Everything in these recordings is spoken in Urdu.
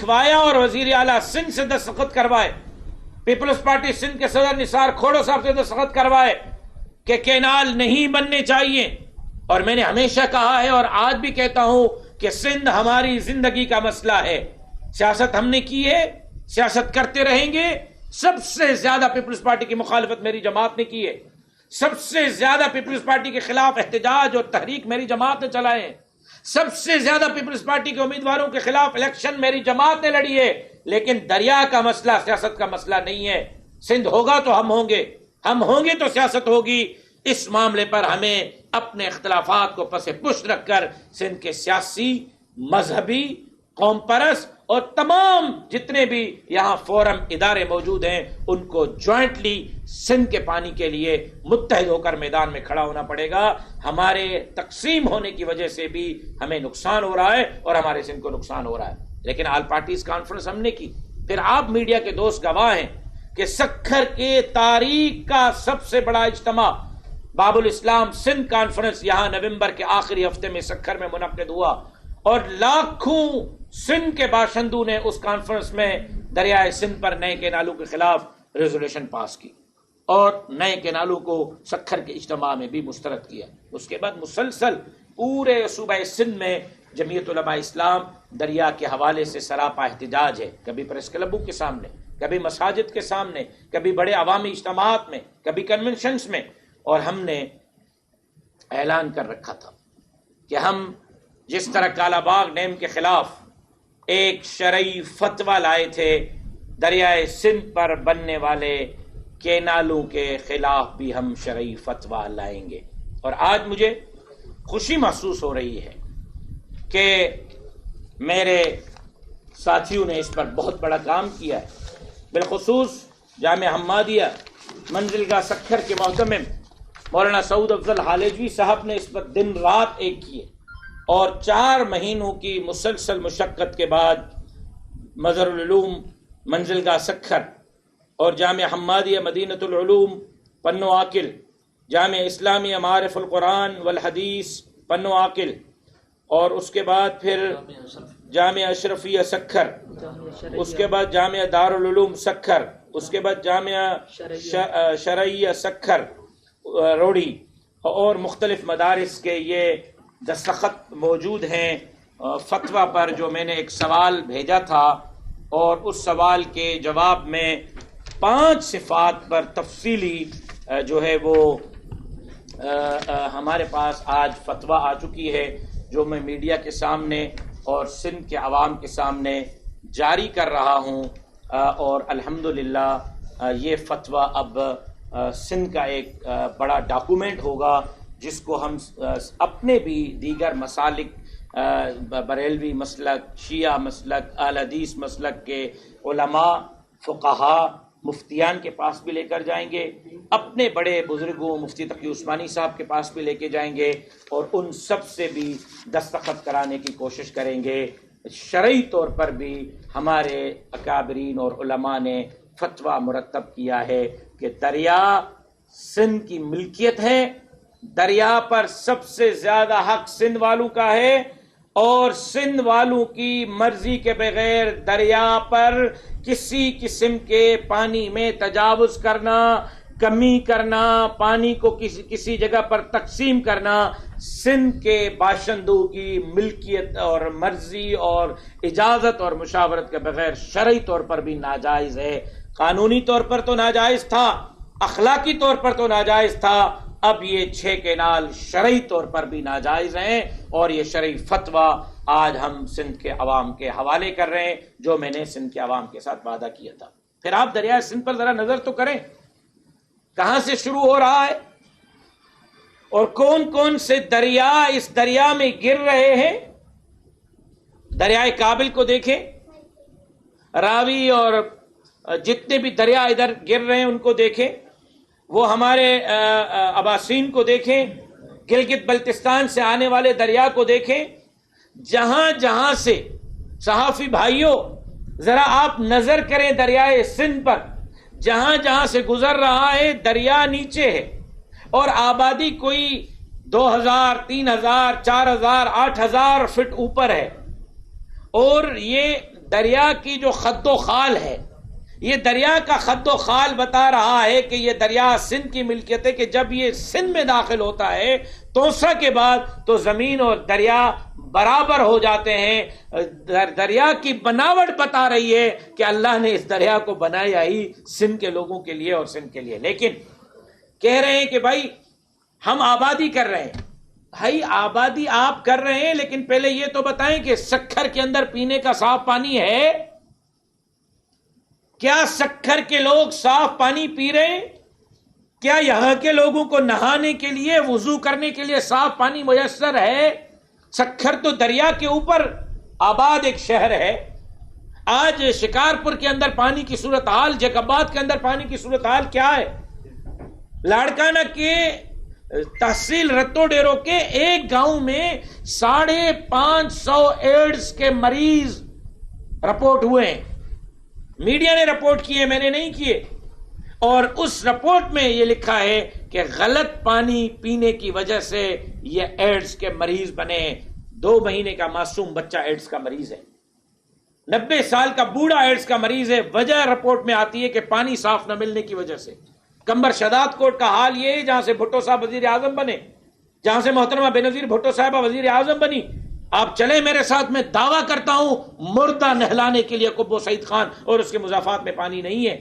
کھوایا اور وزیر اعلیٰ سندھ سے دستخط کروائے، پیپلز پارٹی سندھ کے صدر نثار کھوڑو صاحب سے دستخط کروائے کہ کینال نہیں بننے چاہیے. اور میں نے ہمیشہ کہا ہے اور آج بھی کہتا ہوں کہ سندھ ہماری زندگی کا مسئلہ ہے. سیاست ہم نے کی ہے، سیاست کرتے رہیں گے. سب سے زیادہ پیپلز پارٹی کی مخالفت میری جماعت نے کی ہے، سب سے زیادہ پیپلز پارٹی کے خلاف احتجاج اور تحریک میری جماعت نے چلائے ہیں، سب سے زیادہ پیپلز پارٹی کے امیدواروں کے خلاف الیکشن میری جماعت نے لڑی ہے. لیکن دریا کا مسئلہ سیاست کا مسئلہ نہیں ہے. سندھ ہوگا تو ہم ہوں گے، ہم ہوں گے تو سیاست ہوگی. اس معاملے پر ہمیں اپنے اختلافات کو پس پش رکھ کر سندھ کے سیاسی، مذہبی، قوم پرست اور تمام جتنے بھی یہاں فورم ادارے موجود ہیں ان کو جوائنٹلی سندھ کے پانی کے لیے متحد ہو کر میدان میں کھڑا ہونا پڑے گا. ہمارے تقسیم ہونے کی وجہ سے بھی ہمیں نقصان ہو رہا ہے اور ہمارے سندھ کو نقصان ہو رہا ہے. لیکن آل پارٹیز کانفرنس ہم نے کی. پھر آپ میڈیا کے دوست گواہ ہیں کہ سکھر کے تاریخ کا سب سے بڑا اجتماع باب الاسلام سندھ کانفرنس یہاں نومبر کے آخری ہفتے میں سکھر میں منعقد ہوا اور لاکھوں سندھ کے باشندوں نے اس کانفرنس میں دریائے سندھ پر نئے کینالوں کے خلاف ریزولوشن پاس کی اور نئے کینالوں کو سکھر کے اجتماع میں بھی مسترد کیا. اس کے بعد مسلسل پورے صوبہ سندھ میں جمعیت علماء اسلام دریا کے حوالے سے سراپا احتجاج ہے. کبھی پریس کلبوں کے سامنے، کبھی مساجد کے سامنے، کبھی بڑے عوامی اجتماعات میں، کبھی کنونشنز میں. اور ہم نے اعلان کر رکھا تھا کہ ہم جس طرح کالا باغ ڈیم کے خلاف ایک شرعی فتویٰ لائے تھے، دریائے سندھ پر بننے والے کینالوں کے خلاف بھی ہم شرعی فتویٰ لائیں گے. اور آج مجھے خوشی محسوس ہو رہی ہے کہ میرے ساتھیوں نے اس پر بہت بڑا کام کیا ہے. بالخصوص جامعہ حمادیہ منزلگاہ سکھر کے محتمم مولانا سعود افضل حالجوی صاحب نے اس پر دن رات ایک کیے اور 4 مہینوں کی مسلسل مشقت کے بعد مظہر العلوم منزلگاہ سکھر اور جامعہ حمادیہ مدینۃ العلوم پنو عاقل، جامعہ اسلامیہ معارف القرآن والحدیث پنو عاقل اور اس کے بعد پھر جامعہ اشرفیہ سکھر، اس کے بعد جامعہ دارالعلوم سکھر، اس کے بعد جامعہ شرعیہ سکھر روڑی اور مختلف مدارس کے یہ دستخط موجود ہیں فتویٰ پر. جو میں نے ایک سوال بھیجا تھا اور اس سوال کے جواب میں 5 صفات پر تفصیلی جو ہے وہ ہمارے پاس آج فتویٰ آ چکی ہے جو میں میڈیا کے سامنے اور سندھ کے عوام کے سامنے جاری کر رہا ہوں. اور الحمدللہ یہ فتویٰ اب سندھ کا ایک بڑا ڈاکومنٹ ہوگا جس کو ہم اپنے بھی دیگر مسالک بریلوی مسلک، شیعہ مسلک، اہل حدیث مسلک کے علماء، فقہاء، مفتیان کے پاس بھی لے کر جائیں گے، اپنے بڑے بزرگوں مفتی تقی عثمانی صاحب کے پاس بھی لے کے جائیں گے اور ان سب سے بھی دستخط کرانے کی کوشش کریں گے. شرعی طور پر بھی ہمارے اکابرین اور علماء نے فتویٰ مرتب کیا ہے کہ دریا سندھ کی ملکیت ہے، دریا پر سب سے زیادہ حق سندھ والوں کا ہے اور سندھ والوں کی مرضی کے بغیر دریا پر کسی قسم کے پانی میں تجاوز کرنا، کمی کرنا، پانی کو کسی جگہ پر تقسیم کرنا سندھ کے باشندوں کی ملکیت اور مرضی اور اجازت اور مشاورت کے بغیر شرعی طور پر بھی ناجائز ہے. قانونی طور پر تو ناجائز تھا، اخلاقی طور پر تو ناجائز تھا، اب یہ 6 کینال شرعی طور پر بھی ناجائز ہیں اور یہ شرعی فتویٰ آج ہم سندھ کے عوام کے حوالے کر رہے ہیں جو میں نے سندھ کے عوام کے ساتھ وعدہ کیا تھا. پھر آپ دریائے سندھ پر ذرا نظر تو کریں کہاں سے شروع ہو رہا ہے اور کون کون سے دریا اس دریا میں گر رہے ہیں. دریائے کابل کو دیکھیں، راوی اور جتنے بھی دریا ادھر گر رہے ہیں ان کو دیکھیں، وہ ہمارے اباسین کو دیکھیں، گلگت بلتستان سے آنے والے دریا کو دیکھیں. جہاں جہاں سے صحافی بھائیوں ذرا آپ نظر کریں دریائے سندھ پر، جہاں جہاں سے گزر رہا ہے دریا نیچے ہے اور آبادی کوئی 2000 3000 4000 8000 فٹ اوپر ہے اور یہ دریا کی جو خد و خال ہے، یہ دریا کا خد و خال بتا رہا ہے کہ یہ دریا سندھ کی ملکیت ہے، کہ جب یہ سندھ میں داخل ہوتا ہے توسا کے بعد تو زمین اور دریا برابر ہو جاتے ہیں۔ دریا کی بناوٹ بتا رہی ہے کہ اللہ نے اس دریا کو بنایا ہی سندھ کے لوگوں کے لیے اور سندھ کے لیے۔ لیکن کہہ رہے ہیں کہ بھائی ہم آبادی کر رہے ہیں۔ بھائی آبادی آپ کر رہے ہیں، لیکن پہلے یہ تو بتائیں کہ سکھر کے اندر پینے کا صاف پانی ہے؟ کیا سکھر کے لوگ صاف پانی پی رہے ہیں؟ کیا یہاں کے لوگوں کو نہانے کے لیے، وضو کرنے کے لیے صاف پانی میسر ہے؟ سکھر تو دریا کے اوپر آباد ایک شہر ہے۔ آج شکارپور کے اندر پانی کی صورتحال، جیکباد کے اندر پانی کی صورتحال کیا ہے؟ لاڑکانہ کے تحصیل رتو ڈیرو کے ایک گاؤں میں 550 ایڈز کے مریض رپورٹ ہوئے ہیں۔ میڈیا نے رپورٹ کیے، میں نے نہیں کیے، اور اس رپورٹ میں یہ لکھا ہے کہ غلط پانی پینے کی وجہ سے یہ ایڈز کے مریض بنے۔ 2 مہینے کا معصوم بچہ ایڈز کا مریض ہے، 90 سال کا بوڑھا ایڈز کا مریض ہے۔ وجہ رپورٹ میں آتی ہے کہ پانی صاف نہ ملنے کی وجہ سے۔ کمبر شداد کوٹ کا حال یہ ہے جہاں سے بھٹو صاحب وزیر اعظم بنے، جہاں سے محترمہ بینظیر بھٹو صاحبہ وزیر اعظم بنی۔ آپ چلیں میرے ساتھ، میں دعویٰ کرتا ہوں مردہ نہلانے کے لیے قبو سعید خان اور اس کے مضافات میں پانی نہیں ہے۔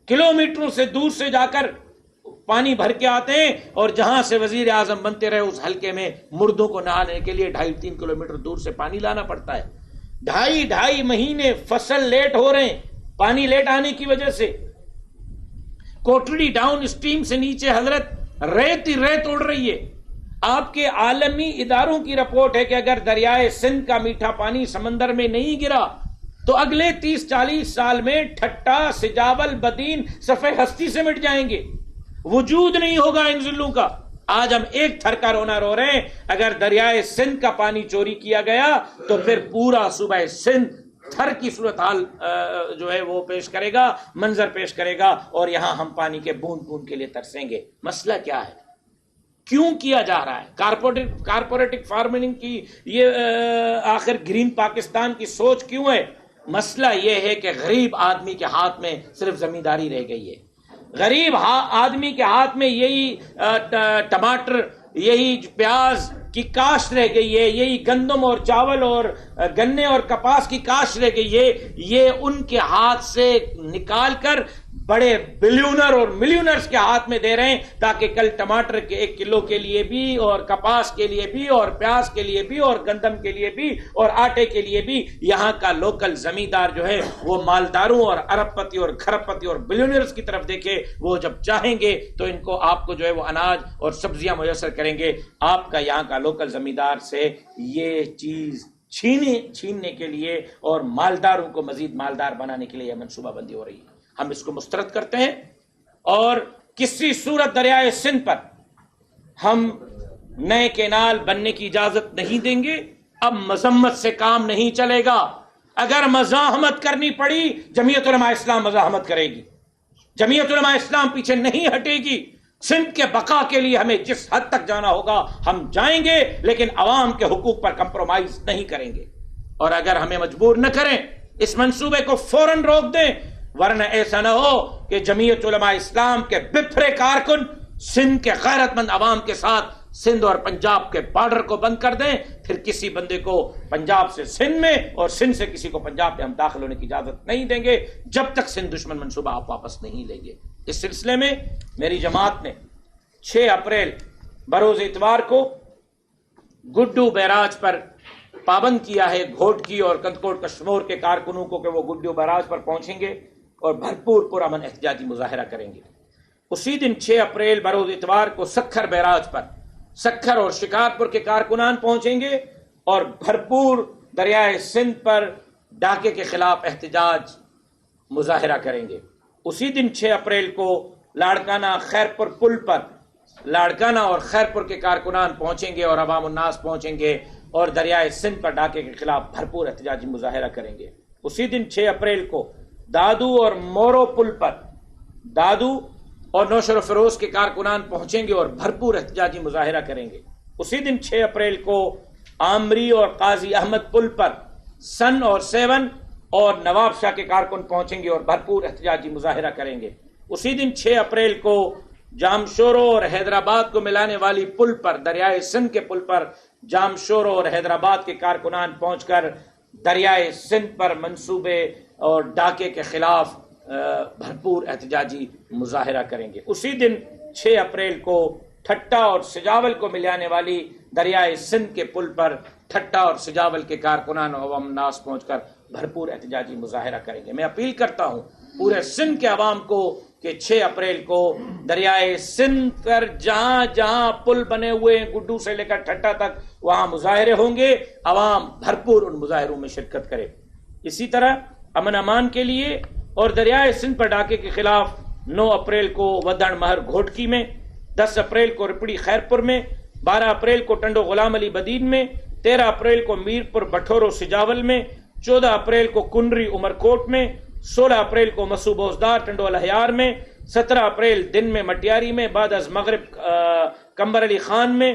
کلومیٹروں سے دور سے جا کر پانی بھر کے آتے ہیں، اور جہاں سے وزیر اعظم بنتے رہے اس حلقے میں مردوں کو نہانے کے لیے 2.5-3 کلومیٹر دور سے پانی لانا پڑتا ہے۔ 2.5 مہینے فصل لیٹ ہو رہے ہیں پانی لیٹ آنے کی وجہ سے۔ کوٹڑی ڈاؤن اسٹریم سے نیچے حضرت ریت ہی ریت اڑ رہی ہے۔ آپ کے عالمی اداروں کی رپورٹ ہے کہ اگر دریائے سندھ کا میٹھا پانی سمندر میں نہیں گرا تو اگلے 30-40 سال میں ٹھٹا، سجاول، بدین صفحے ہستی سے مٹ جائیں گے، وجود نہیں ہوگا ان ضلعوں کا۔ آج ہم ایک تھر کا رونا رو رہے ہیں، اگر دریائے سندھ کا پانی چوری کیا گیا تو پھر پورا صوبہ سندھ تھر کی صورتحال جو ہے وہ پیش کرے گا، منظر پیش کرے گا، اور یہاں ہم پانی کے بوند بوند کے لیے ترسیں گے۔ مسئلہ کیا ہے؟ کیوں کیا جا رہا ہے کارپوریٹک فارمنگ کی یہ آخر گرین پاکستان کی سوچ کیوں ہے؟ مسئلہ یہ ہے کہ غریب آدمی کے ہاتھ میں صرف زمینداری رہ گئی ہے۔ غریب آدمی کے ہاتھ میں یہی ٹماٹر، یہی پیاز کی کاشت رہ گئی ہے، یہی گندم اور چاول اور گنے اور کپاس کی کاشت رہ گئی ہے۔ یہ ان کے ہاتھ سے نکال کر بڑے بلیونر اور ملینرز کے ہاتھ میں دے رہے ہیں، تاکہ کل ٹماٹر کے 1 کلو کے لیے بھی، اور کپاس کے لیے بھی، اور پیاز کے لیے بھی، اور گندم کے لیے بھی، اور آٹے کے لیے بھی یہاں کا لوکل زمیندار جو ہے وہ مالداروں اور ارب پتی اور کھرب پتی اور بلیونرز کی طرف دیکھے۔ وہ جب چاہیں گے تو ان کو آپ کو جو ہے وہ اناج اور سبزیاں میسر کریں گے۔ آپ کا یہاں کا لوکل زمیندار سے یہ چیز چھیننے کے لیے اور مالداروں کو مزید مالدار بنانے کے لیے یہ منصوبہ بندی ہو رہی ہے۔ ہم اس کو مسترد کرتے ہیں، اور کسی صورت دریائے سندھ پر ہم نئے کینال بننے کی اجازت نہیں دیں گے۔ اب مذمت سے کام نہیں چلے گا۔ اگر مزاحمت کرنی پڑی، جمعیت علماء اسلام مزاحمت کرے گی، جمعیت علماء اسلام پیچھے نہیں ہٹے گی۔ سندھ کے بقا کے لیے ہمیں جس حد تک جانا ہوگا ہم جائیں گے، لیکن عوام کے حقوق پر کمپرومائز نہیں کریں گے۔ اور اگر ہمیں مجبور نہ کریں، اس منصوبے کو فوراً روک دیں، ورنہ ایسا نہ ہو کہ جمعیت علماء اسلام کے بپھرے کارکن سندھ کے غیرت مند عوام کے ساتھ سندھ اور پنجاب کے بارڈر کو بند کر دیں۔ پھر کسی بندے کو پنجاب سے سندھ میں اور سندھ سے کسی کو پنجاب میں ہم داخل ہونے کی اجازت نہیں دیں گے جب تک سندھ دشمن منصوبہ آپ واپس نہیں لیں گے۔ اس سلسلے میں میری جماعت نے 6 اپریل بروز اتوار کو گڈو بیراج پر پابند کیا ہے گھوٹکی اور کندکوٹ کشمور کے کارکنوں کو کہ وہ گڈو بیراج پر پہنچیں گے اور بھرپور پرامن احتجاجی مظاہرہ کریں گے۔ اسی دن 6 اپریل بروز اتوار کو سکھر بیراج پر سکھر اور شکارپور کے کارکنان پہنچیں گے اور بھرپور دریائے سندھ پر ڈاکے کے خلاف احتجاج مظاہرہ کریں گے۔ اسی دن 6 اپریل کو لاڑکانہ خیرپور پل پر لاڑکانہ اور خیرپور کے کارکنان پہنچیں گے اور عوام الناس پہنچیں گے اور دریائے سندھ پر ڈاکے کے خلاف بھرپور احتجاجی مظاہرہ کریں گے۔ اسی دن 6 اپریل کو دادو اور مورو پل پر دادو اور نوشر و فیروز کے کارکنان پہنچیں گے اور بھرپور احتجاجی مظاہرہ کریں گے۔ اسی دن 6 اپریل کو آمری اور قاضی احمد پل پر سن اور 7 اور نواب شاہ کے کارکن پہنچیں گے اور بھرپور احتجاجی مظاہرہ کریں گے۔ اسی دن 6 اپریل کو جامشورو اور حیدرآباد کو ملانے والی پل پر، دریائے سندھ کے پل پر جامشورو اور حیدرآباد کے کارکنان پہنچ کر دریائے سندھ پر منصوبے اور ڈاکے کے خلاف بھرپور احتجاجی مظاہرہ کریں گے۔ اسی دن 6 اپریل کو ٹھٹا اور سجاول کو ملانے والی دریائے سندھ کے پل پر ٹھٹا اور سجاول کے کارکنان و عوام ناس پہنچ کر بھرپور احتجاجی مظاہرہ کریں گے۔ میں اپیل کرتا ہوں پورے سندھ کے عوام کو کہ 6 اپریل کو دریائے سندھ پر جہاں جہاں پل بنے ہوئے ہیں گڈو سے لے کر ٹھٹا تک وہاں مظاہرے ہوں گے، عوام بھرپور ان مظاہروں میں شرکت کرے۔ اسی طرح امن امان کے لیے اور دریائے سندھ پر ڈاکے کے خلاف 9 اپریل کو ودڑ مہر گھوٹکی میں، 10 اپریل کو رپڑی خیرپور میں، 12 اپریل کو ٹنڈو غلام علی بدین میں، 13 اپریل کو میرپور بٹھورو سجاول میں، 14 اپریل کو کنڈری عمرکوٹ میں، 16 اپریل کو مسو بوزدار ٹنڈو الہیار میں، 17 اپریل دن میں مٹیاری میں، بعد از مغرب کمبر علی خان میں،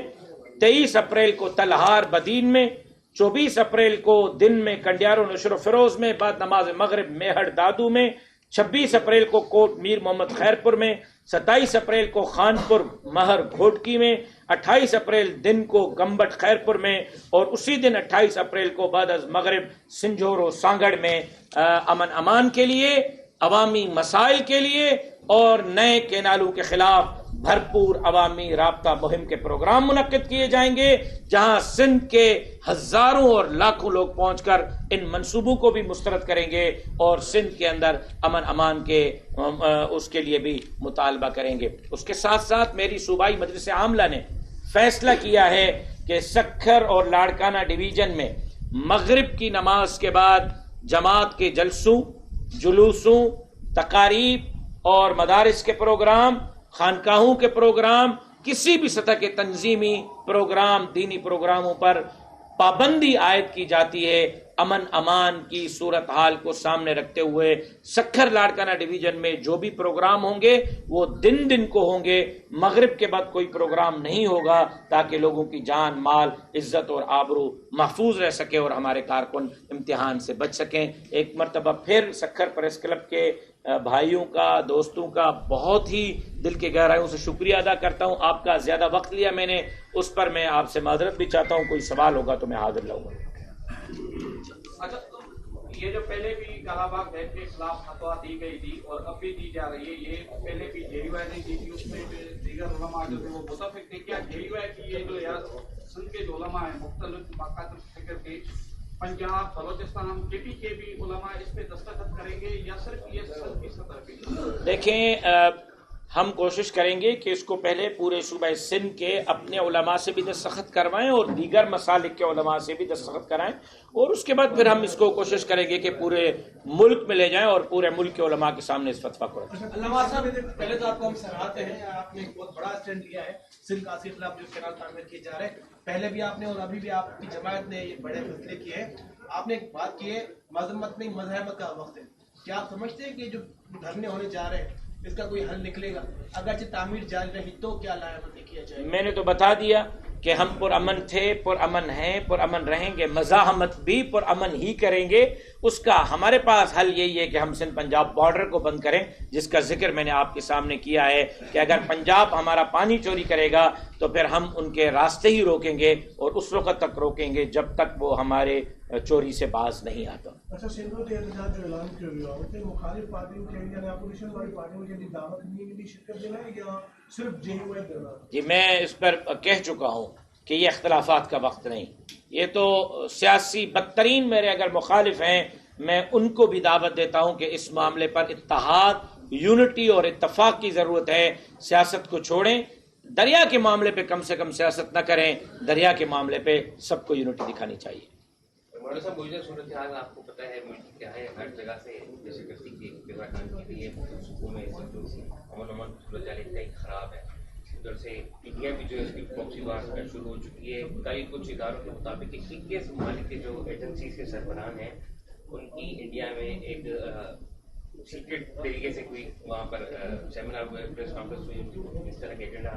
23 اپریل کو تلہار بدین میں، 24 اپریل کو دن میں کنڈیارو نشر و فروز میں، بعد نماز مغرب میہڑ دادو میں، 26 اپریل کو کوٹ میر محمد خیرپور میں، 27 اپریل کو خانپور مہر گھوٹکی میں، 28 اپریل دن کو گمبٹ خیرپور میں، اور اسی دن 28 اپریل کو بعد از مغرب سنجور و سانگڑ میں امن امان کے لیے، عوامی مسائل کے لیے اور نئے کینالوں کے خلاف بھرپور عوامی رابطہ مہم کے پروگرام منعقد کیے جائیں گے، جہاں سندھ کے ہزاروں اور لاکھوں لوگ پہنچ کر ان منصوبوں کو بھی مسترد کریں گے اور سندھ کے اندر امن امان کے اس کے لیے بھی مطالبہ کریں گے۔ اس کے ساتھ ساتھ میری صوبائی مجلس عاملہ نے فیصلہ کیا ہے کہ سکھر اور لاڑکانہ ڈویژن میں مغرب کی نماز کے بعد جماعت کے جلسوں، جلوسوں، تقاریب اور مدارس کے پروگرام، خانقاہوں کے پروگرام، کسی بھی سطح کے تنظیمی پروگرام، دینی پروگراموں پر پابندی عائد کی جاتی ہے۔ امن امان کی صورتحال کو سامنے رکھتے ہوئے سکھر لاڑکانہ ڈویژن میں جو بھی پروگرام ہوں گے وہ دن کو ہوں گے، مغرب کے بعد کوئی پروگرام نہیں ہوگا، تاکہ لوگوں کی جان، مال، عزت اور آبرو محفوظ رہ سکے اور ہمارے کارکن امتحان سے بچ سکیں۔ ایک مرتبہ پھر سکھر پریس کلب کے بھائیوں کا، دوستوں کا بہت ہی دل کے گہرائیوں سے شکریہ ادا کرتا ہوں۔ آپ کا زیادہ وقت لیا میں نے، اس پر میں آپ سے معذرت بھی چاہتا ہوں۔ کوئی سوال ہوگا تو میں حاضر رہوں گا۔ اچھا، یہ جو پہلے بھی کالا باغ بینک کے خلاف فتویٰ دی گئی تھی اور اب بھی دی جا رہی ہے، یہ پہلے بھی JUI نے دی تھی، اس میں دیگر علماء جو تھے وہ متفق تھے۔ کیا JUI کی یہ جو سندھ کے جو علماء ہیں مختلف مقاصد فکر کے، پنجاب، بلوچستان، KP کے بھی علماء اس پہ دستخط کریں گے یا صرف یہ سندھ کی سطح پہ؟ دیکھیں، ہم کوشش کریں گے کہ اس کو پہلے پورے صوبہ سندھ کے اپنے علماء سے بھی دستخط کروائیں اور دیگر مسالک کے علماء سے بھی دستخط کرائیں، اور اس کے بعد پھر ہم اس کو کوشش کریں گے کہ پورے ملک میں لے جائیں اور پورے ملک کے علماء کے سامنے اس فتویٰ کو رکھیں۔ علامہ صاحب، پہلے تو آپ کو ہم سراہتے ہیں، آپ نے ایک بہت بڑا اسٹینڈ لیا ہے سندھ کا خلاف جو کینال تعمیر کیے جا رہے ہیں۔ پہلے بھی آپ نے اور ابھی بھی آپ کی جماعت نے یہ بڑے فیصلے کیے ہیں۔ آپ نے ایک بات کی ہے، مذمت نہیں مذہبت کا وقت ہے۔ کیا آپ سمجھتے ہیں کہ جو دھرنے ہونے جا رہے ہیں اس کا کوئی حل نکلے گا؟ اگرچہ تعمیر جاری رہی تو کیا لاہور کیا جائے گا؟ میں نے تو بتا دیا کہ ہم پرامن تھے، پرامن ہیں، پرامن رہیں گے، مزاحمت بھی پرامن ہی کریں گے۔ اس کا ہمارے پاس حل یہی ہے کہ ہم سندھ پنجاب بارڈر کو بند کریں، جس کا ذکر میں نے آپ کے سامنے کیا ہے کہ اگر پنجاب ہمارا پانی چوری کرے گا تو پھر ہم ان کے راستے ہی روکیں گے اور اس وقت تک روکیں گے جب تک وہ ہمارے چوری سے باز نہیں آتا۔ اچھا، سندھ میں احتجاج جو اعلان کیا گیا اس میں مخالف پارٹیوں کے یعنی اپوزیشن والی پارٹیوں کے لیے دعوت نہیں ہے کہ شرکت دینا ہے یا صرف JUI دینا ہے؟ جی، میں اس پر کہہ چکا ہوں کہ یہ اختلافات کا وقت نہیں، یہ تو سیاسی بدترین میرے اگر مخالف ہیں میں ان کو بھی دعوت دیتا ہوں کہ اس معاملے پر اتحاد، یونٹی اور اتفاق کی ضرورت ہے۔ سیاست کو چھوڑیں، دریا کے معاملے پہ کم سے کم سیاست نہ کریں، دریا کے معاملے پہ سب کو یونٹی دکھانی چاہیے۔ مولانا صاحب، مجھے صورتحال آپ کو پتہ ہے ملک کیا ہے، ہر جگہ سے جیسے کرتی کی کام کی گئی ہے، صوبوں میں امن صورتحال انتہائی خراب ہے۔ ادھر سے انڈیا بھی جو ہے اس کی پراکسی وار شروع ہو چکی ہے۔ کئی کچھ اداروں کے مطابق 21 ممالک کے جو ایجنسیز کے سربراہ ہیں ان کی انڈیا میں ایک سیکرٹ طریقے سے کوئی وہاں پر سیمینار ہوئے، پریس کانفرنس ہوئی، اس طرح کے ایجنڈا